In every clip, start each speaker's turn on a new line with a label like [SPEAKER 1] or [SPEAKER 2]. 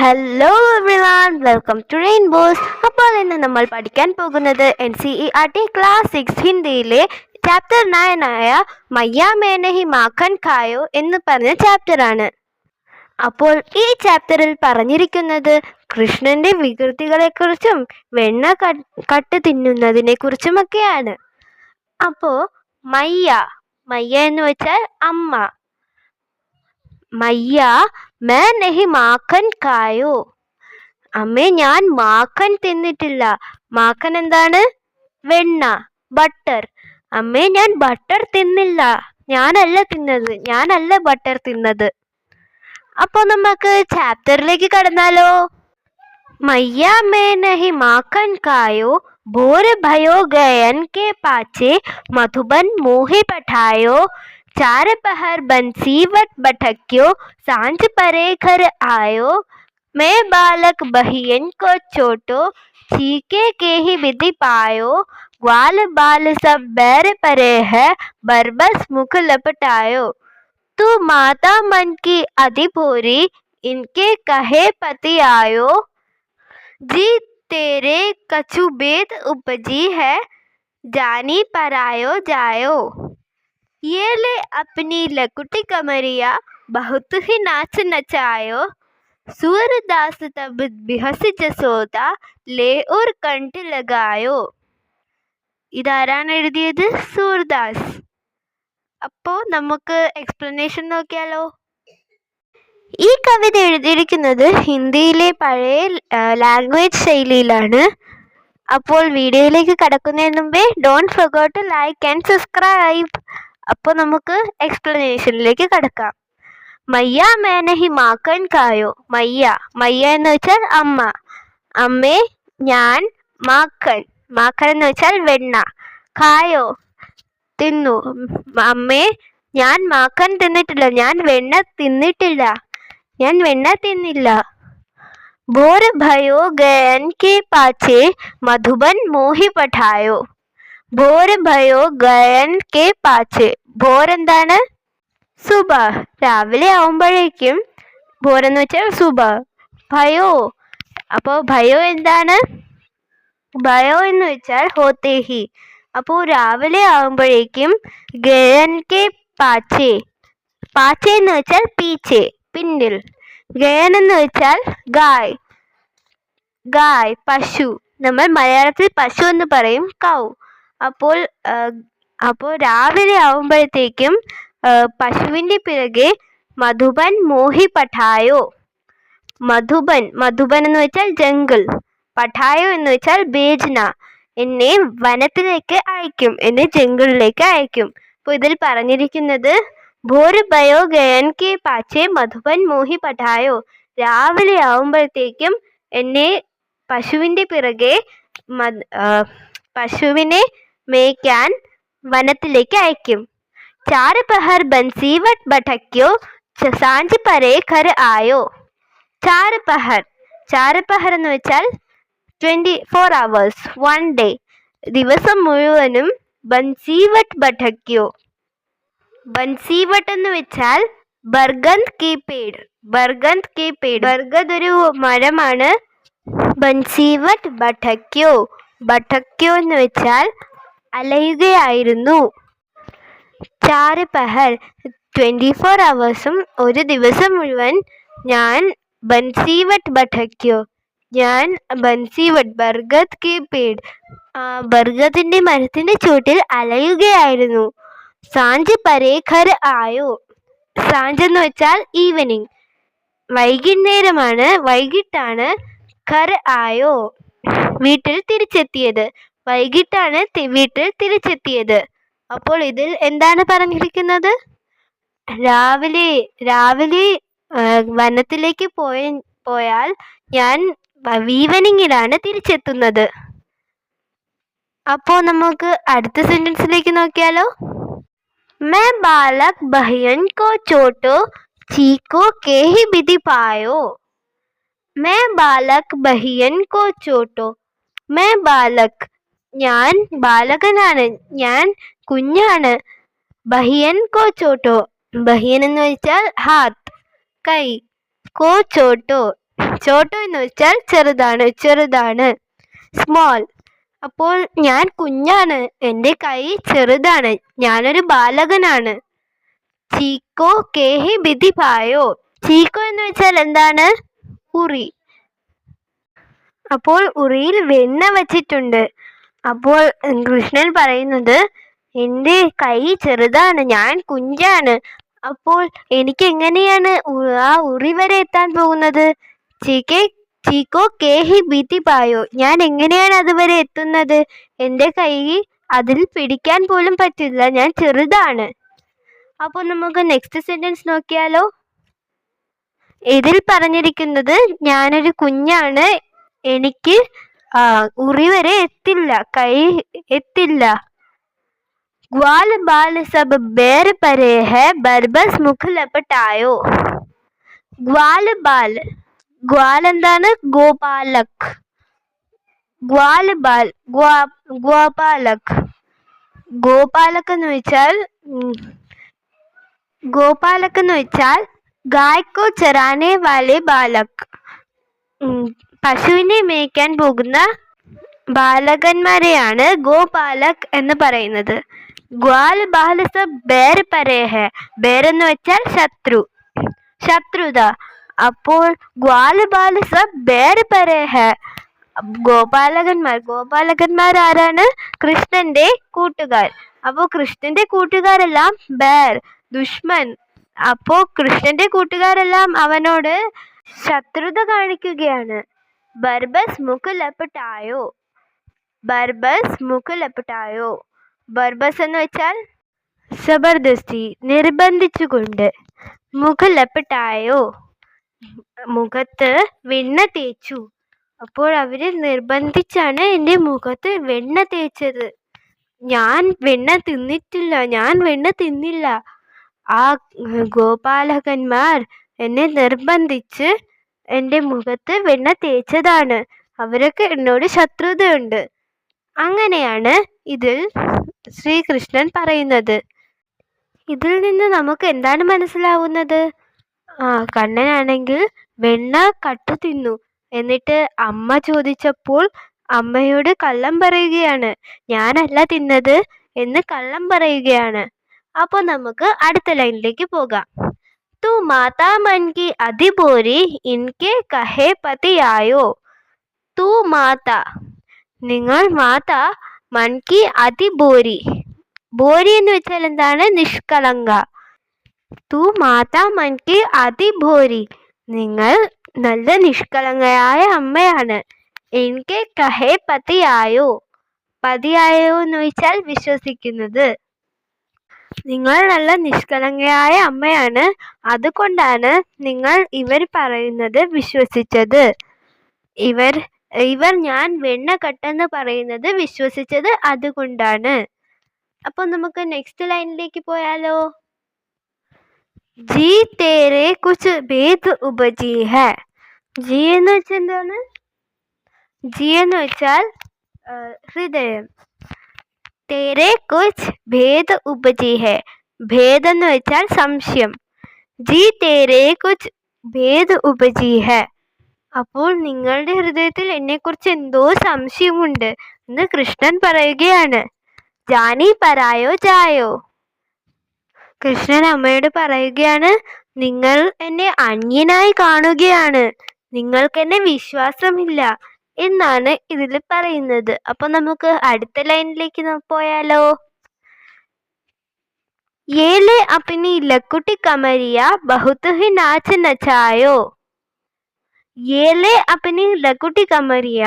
[SPEAKER 1] Hello everyone, welcome to Rainbows. അപ്പോൾ ഇന്ന് നമ്മൾ പഠിക്കാൻ പോകുന്നത് NCERT ക്ലാസ് 6 ഹിന്ദിയിലെ ചാപ്റ്റർ 9 ആയ മയ്യ മേനഹി മാഖൻ ഖായോ എന്ന് പറഞ്ഞ ചാപ്റ്ററാണ്. അപ്പോൾ ഈ ചാപ്റ്ററിൽ പറഞ്ഞിരിക്കുന്നത് കൃഷ്ണന്റെ വികൃതികളെക്കുറിച്ചും വെണ്ണ കട്ട് തിന്നുന്നതിനെ കുറിച്ചുമൊക്കെയാണ്. അപ്പോൾ മയ്യ എന്ന് വെച്ചാൽ അമ്മ. മയ്യ മേ നഹി മാഖൻ ഖായോ, അമ്മേ ഞാൻ മാഖൻ തിന്നിട്ടില്ല. മാഖൻ എന്താണ്? വെണ്ണ, ബട്ടർ. അമ്മേ ഞാൻ ബട്ടർ തിന്നില്ല, ഞാനല്ല ബട്ടർ തിന്നത്. അപ്പോൾ നമുക്ക് ചാപ്റ്ററിലേക്ക് കടന്നാലോ. മയ്യ മേ നഹി മാഖൻ ഖായോ, भोर भयो गयन के पाछे, मधुबन मोहे पठायो, चार पहर बंसीवट बठक्यो, सांझ परे घर आयो, मैं बालक बहियन को छोटो, चीके के ही विधि पायो, ग्वाल बाल सब बैर परे है, बरबस मुख लपटायो, तू माता मन की अधि भोरी, इनके कहे पति आयो, जी तेरे कछु बेद उपजी है, जानी परायो जायो, ये ले अपनी लकुटी कमरिया, बहुत ही नाच नचायो, सूरदास तब बिहस जसोदा, ले और कंठ लगायो. ഇതാരാണ് എഴുതിയത്? സൂർദാസ്. അപ്പോൾ നമുക്ക് എക്സ്പ്ലനേഷൻ നോക്കിയാലോ. ഈ കവിത എഴുതിയിരിക്കുന്നത് ഹിന്ദിയിലെ പഴയ ലാംഗ്വേജ് ശൈലിയിലാണ്. അപ്പോൾ വീഡിയോയിലേക്ക് കടക്കുന്നതിന് മുമ്പേ don't forget to like and subscribe. അപ്പോൾ നമുക്ക് എക്സ്പ്ലനേഷനിലേക്ക് കടക്കാം. മയ്യ മേനഹി മാഖൻ ഖായോ. മയ്യ എന്ന് വെച്ചാൽ അമ്മ. അമ്മേ ഞാൻ മാഖൻ എന്ന് വെച്ചാൽ വെണ്ണ. ഖായോ തിന്നു. അമ്മേ ഞാൻ മാഖൻ തിന്നിട്ടില്ല, ഞാൻ വെണ്ണ തിന്നില്ല. भोर भयो गयन के पाछे, मधुबन मोहि पठायो. भोर भयो गयन के पाछे. ഭോർ എന്താണ്? സുബ. രാവിലെ ആവുമ്പോഴേക്കും. ഭോർ എന്ന് വെച്ചാൽ സുബ. ഭയോ. അപ്പോൾ ഭയോ എന്താണ്? ഭയോ എന്ന് വെച്ചാൽ ഹോത്തേഹി. അപ്പോൾ രാവിലെ ആവുമ്പോഴേക്കും ഗയൻ കെ പാച്ചേ. പാച്ചേ എന്ന് വെച്ചാൽ പീച്ചെ, പിന്നിൽ. ഗയൻ എന്ന് വെച്ചാൽ ഗായ്, പശു. നമ്മൾ മലയാളത്തിൽ പശു എന്ന് പറയും, കൗ. അപ്പോൾ രാവിലെ ആവുമ്പോഴത്തേക്കും പശുവിൻ്റെ പിറകെ മധുബൻ മോഹി പഠായോ. മധുബൻ എന്ന് വെച്ചാൽ ജംഗിൾ. പഠായോ എന്ന് വെച്ചാൽ ബേജ്ന, എന്നെ വനത്തിലേക്ക് അയക്കും, എന്നെ ജംഗിളിലേക്ക് അയക്കും. അപ്പോൾ ഇതിൽ പറഞ്ഞിരിക്കുന്നത് ഭോർ भयो गयन के पाछे, मधुबन मोहि पठायो. രാവിലെ ആവുമ്പോഴത്തേക്കും എന്നെ പശുവിൻ്റെ പിറകെ പശുവിനെ മേയ്ക്കാൻ വനത്തിലേക്ക് അയക്കും. ചാർ പഹർ ബൻസീവട്ട് ബഠക്യോ, സാഞ്ച് പരേ ഘർ ആയോ. ചാർ പഹർ എന്ന് വെച്ചാൽ 24 hours, 1 day, ദിവസം മുഴുവനും. ബൻസീവട്ട് ബഠക്യോ. ബൻസീവട്ട് എന്ന് വെച്ചാൽ ബർഗന്ത് കി പേഡ്. ബർഗത് ഒരു മരമാണ്. ബൻസീവട്ട് ബഠക്യോ എന്ന് വെച്ചാൽ അലയുകയായിരുന്നു. ചാർ പഹർ 24 hours, ഒരു ദിവസം മുഴുവൻ ഞാൻ ബൻസീവട്ട് ബഠക്യോ, ഞാൻ ബർഗത് കി പേഡ്, ബർഗതിൻ്റെ മരത്തിൻ്റെ ചുവട്ടിൽ അലയുകയായിരുന്നു. സാഞ്ച് പരേ ഘർ ആയോ. സാഞ്ച് എന്ന് വെച്ചാൽ ഈവനിങ്, വൈകിട്ടാണ്. ഘർ ആയോ വീട്ടിൽ തിരിച്ചെത്തിയത്. വൈകിട്ടാണ് വീട്ടിൽ തിരിച്ചെത്തിയത്. അപ്പോൾ ഇതിൽ എന്താണ് പറഞ്ഞിരിക്കുന്നത്? രാവിലെ വനത്തിലേക്ക് പോയാൽ ഞാൻ ഈവനിങ്ങിലാണ് തിരിച്ചെത്തുന്നത്. അപ്പോൾ നമുക്ക് അടുത്ത സെന്റൻസിലേക്ക് നോക്കിയാലോ. मैं बालक बहियन को छोटो, चीको के ही विधि पायो. मैं बालक बहियन को छोटो. मैं ബാലക്, ഞാൻ ബാലകനാണ്, ഞാൻ കുഞ്ഞാണ്. ബഹിയൻ കോ ചോട്ടോ. ബഹിയൻ എന്ന് വെച്ചാൽ ഹാത്ത്, കൈ. കോ ചോട്ടോ ചോട്ടോ എന്ന് വെച്ചാൽ ചെറുതാണ്, ചെറുതാണ്. സ്മോൾ. അപ്പോൾ ഞാൻ കുഞ്ഞാണ്, എൻ്റെ കൈ ചെറുതാണ്, ഞാനൊരു ബാലകനാണ്. ചീക്കോ കേഹി ബിധി പായോ. ചീക്കോ എന്ന് വെച്ചാൽ എന്താണ്? ഉറി. അപ്പോൾ ഉറിയിൽ വെണ്ണ വച്ചിട്ടുണ്ട്. അപ്പോൾ കൃഷ്ണൻ പറയുന്നത്, എൻ്റെ കൈ ചെറുതാണ്, ഞാൻ കുഞ്ഞാണ്, അപ്പോൾ എനിക്ക് എങ്ങനെയാണ് ആ ഉറി വരെ എത്താൻ പോകുന്നത്? ചീക്കോ കേഹി ബീത്തി പായോ. ഞാൻ എങ്ങനെയാണ് അതുവരെ എത്തുന്നത്? എൻ്റെ കൈ അതിൽ പിടിക്കാൻ പോലും പറ്റില്ല, ഞാൻ ചെറുതാണ്. അപ്പോൾ നമുക്ക് നെക്സ്റ്റ് സെന്റൻസ് നോക്കിയാലോ. ഇതിൽ പറഞ്ഞിരിക്കുന്നത് ഞാനൊരു കുഞ്ഞാണ്, എനിക്ക് ഉറി വരെ എത്തില്ല, കൈ എത്തില്ല. ഗ്വാൽ ബാൽ സബ് ബേർ പരേ ഹെ ബർബസ് മുഖ ലപട്ടായോ. ഗ്വാൽ ബാൽ. ഗ്വാൽ എന്താണ്? ഗോപാലക്. ഗ്വാൽ ബാൽ ഗോപാലക്. ഗോപാലക് എന്ന് വെച്ചാൽ ഗായ്ക്കോ ചരാനെ വാലെ ബാലക്. പശുവിനെ മേയ്ക്കാൻ പോകുന്ന ബാലകന്മാരെയാണ് ഗോപാലക് എന്ന് പറയുന്നത്. ഗ്വാൽ ബാൽ സബ് ബേർ പരേ ഹെ. ബേർ എന്ന് വെച്ചാൽ ശത്രുത. അപ്പോൾ ഗ്വാൽ ബാൽ സബ് ബേർ പരേ ഹെ. ഗോപാലകന്മാർ ആരാണ്? കൃഷ്ണന്റെ കൂട്ടുകാർ. അപ്പോൾ കൃഷ്ണന്റെ കൂട്ടുകാരെല്ലാം ബേർ, ദുഷ്മൻ. അപ്പോ കൃഷ്ണന്റെ കൂട്ടുകാരെല്ലാം അവനോട് ശത്രുത കാണിക്കുകയാണ്. ബർബസ് മുഖ ലപട്ടായോ. ബർബസ് മുഖ ലപട്ടായോ. ബർബസ് എന്ന് വെച്ചാൽ ജബർദസ്തി, നിർബന്ധിച്ചുകൊണ്ട്. മുഖ ലപട്ടായോ, മുഖത്ത് വെണ്ണ തേച്ചു. അപ്പോൾ അവര് നിർബന്ധിച്ചാണ് എൻ്റെ മുഖത്ത് വെണ്ണ തേച്ചത്. ഞാൻ വെണ്ണ തിന്നില്ല. ആ ഗോപാലകന്മാർ എന്നെ നിർബന്ധിച്ച് എൻ്റെ മുഖത്ത് വെണ്ണ തേച്ചതാണ്. അവരൊക്കെ എന്നോട് ശത്രുതയുണ്ട്. അങ്ങനെയാണ് ഇതിൽ ശ്രീകൃഷ്ണൻ പറയുന്നത്. ഇതിൽ നിന്ന് നമുക്ക് എന്താണ് മനസ്സിലാവുന്നത്? കണ്ണനാണെങ്കിൽ വെണ്ണ കട്ടു തിന്നു. എന്നിട്ട് അമ്മ ചോദിച്ചപ്പോൾ അമ്മയോട് കള്ളം പറയുകയാണ്. ഞാനല്ല തിന്നത് എന്ന് കള്ളം പറയുകയാണ്. അപ്പോൾ നമുക്ക് അടുത്ത ലൈനിലേക്ക് പോകാം. तू माता मन की अधिबोरी इनके कहे पतियायो. तू माता. നിങ്ങൾ മാത, മൻ കി അതിബോരി. ബോരി എന്ന് വെച്ചാൽ എന്താണ്? നിഷ്കളങ്ക. തൂ മാത മൻ കി അതിബോരി. നിങ്ങൾ നല്ല നിഷ്കളങ്കയായ അമ്മയാണ്. എനിക്ക് കഹേ പതിയായോ. പതിയായോ എന്ന് വെച്ചാൽ വിശ്വസിക്കുന്നത്. നിങ്ങൾ നല്ല നിഷ്കളങ്കയായ അമ്മയാണ്, അതുകൊണ്ടാണ് നിങ്ങൾ ഇവർ പറയുന്നത് വിശ്വസിച്ചത്. ഇവർ ഞാൻ വെണ്ണ കട്ടെന്ന് പറയുന്നത് വിശ്വസിച്ചത് അതുകൊണ്ടാണ്. അപ്പോൾ നമുക്ക് നെക്സ്റ്റ് ലൈനിലേക്ക് പോയാലോ. ജി തേരെ കുച്ച് ഭേദ് ഉപജി ഹെ. ജി എന്ന് വെച്ചാൽ എന്താണ്? ജി എന്ന് വെച്ചാൽ ഹൃദയം. തേരെ കുച്ച് ഭേദ് ഉപജി ഹെ. ഭേദ് എന്ന് വെച്ചാൽ സംശയം. ജി തേരെ കുച്ച് ഭേദ് ഉപജി ഹെ. അപ്പോൾ നിങ്ങളുടെ ഹൃദയത്തിൽ എന്നെക്കുറിച്ച് എന്തോ സംശയമുണ്ട് എന്ന് കൃഷ്ണൻ പറയുകയാണ്. ജാനി പരായോ ജായോ. കൃഷ്ണൻ അമ്മയോട് പറയുകയാണ്, നിങ്ങൾ എന്നെ അന്യനായി കാണുകയാണ്, നിങ്ങൾക്കെന്നെ വിശ്വാസമില്ല എന്നാണ് ഇതിൽ പറയുന്നത്. അപ്പൊ നമുക്ക് അടുത്ത ലൈനിലേക്ക് പോയാലോ. യേലെ അപ്നി ലക്കുട്ടി കമരിയ ബഹുത് ഹി നാച്ച് നച്ചായോ. യേലെ അപ്നി ലക്കുട്ടി കമരിയ.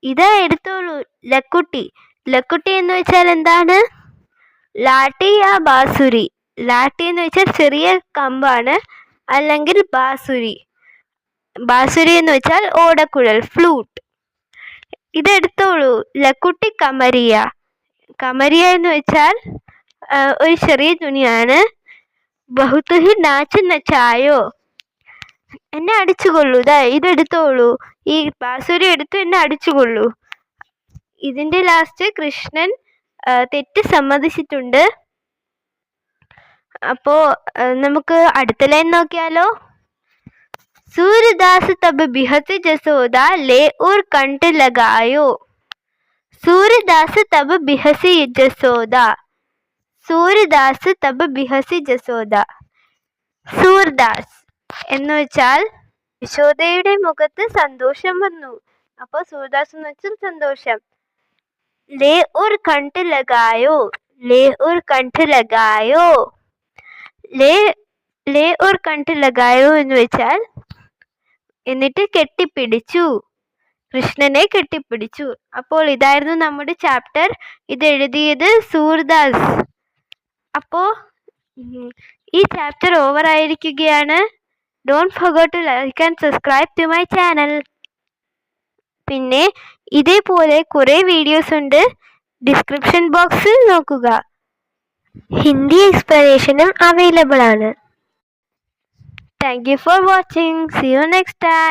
[SPEAKER 1] ഇതാ എടുത്തോളൂ ലക്കുട്ടി. ലക്കുട്ടി എന്ന് വെച്ചാൽ എന്താണ്? ലാട്ടി യാ ബാസുരി. ലാട്ടി എന്ന് വെച്ചാൽ ചെറിയ കമ്പാണ്, അല്ലെങ്കിൽ ബാസുരി. ബാസുരി എന്ന് വെച്ചാൽ ഓടക്കുഴൽ, ഫ്ലൂട്ട്. ഇതെടുത്തോളൂ ലക്കുട്ടി കമരിയ. കമരിയ എന്ന് വെച്ചാൽ ഒരു ചെറിയ തുണിയാണ്. ബഹുത് ഹി നാച്ച് നച്ചായോ. എന്നെ അടിച്ചുകൊള്ളൂ. ഇതെടുത്തോളൂ, ഈ ബാസുരി എടുത്ത് എന്നെ അടിച്ചുകൊള്ളൂ. ഇതിന്റെ ലാസ്റ്റ് കൃഷ്ണൻ തെറ്റ് സമ്മതിച്ചിട്ടുണ്ട്. അപ്പോ നമുക്ക് അടുത്ത ലൈൻ നോക്കിയാലോ. सूरदास तब बिहसी जसोदा ले और कंठ लगायो. सूरदास तब बिहसी जसोदा. സൂര്യദാസ് തബ് ബിഹസി ജസോദ. സൂർദാസ് എന്ന് വെച്ചാൽ യശോദയുടെ മുഖത്ത് സന്തോഷം വന്നു. അപ്പോൾ സൂർദാസ് എന്ന് വെച്ചാൽ സന്തോഷം. ലേ ഉർ കണ്ഠ് ലഗായോ. ലേ ഉർ കണ്ഠ് ലഗായോ. ലേ ഉർ കണ്ഠ് ലഗായോ എന്ന് വെച്ചാൽ എന്നിട്ട് കെട്ടിപ്പിടിച്ചു, കൃഷ്ണനെ കെട്ടിപ്പിടിച്ചു. അപ്പോൾ ഇതായിരുന്നു നമ്മുടെ ചാപ്റ്റർ. ഇത് എഴുതിയത് സൂർദാസ്. അപ്പോൾ ഈ ചാപ്റ്റർ ഓവർ ആയിരിക്കുകയാണ്. Don't forget to like and subscribe to my channel. പിന്നെ ഇതേപോലെ കുറേ വീഡിയോസ് ഉണ്ട്, ഡിസ്ക്രിപ്ഷൻ ബോക്സിൽ നോക്കുക. ഹിന്ദി എക്സ്പ്ലനേഷനും അവൈലബിൾ ആണ്. Thank you for watching. See you next time.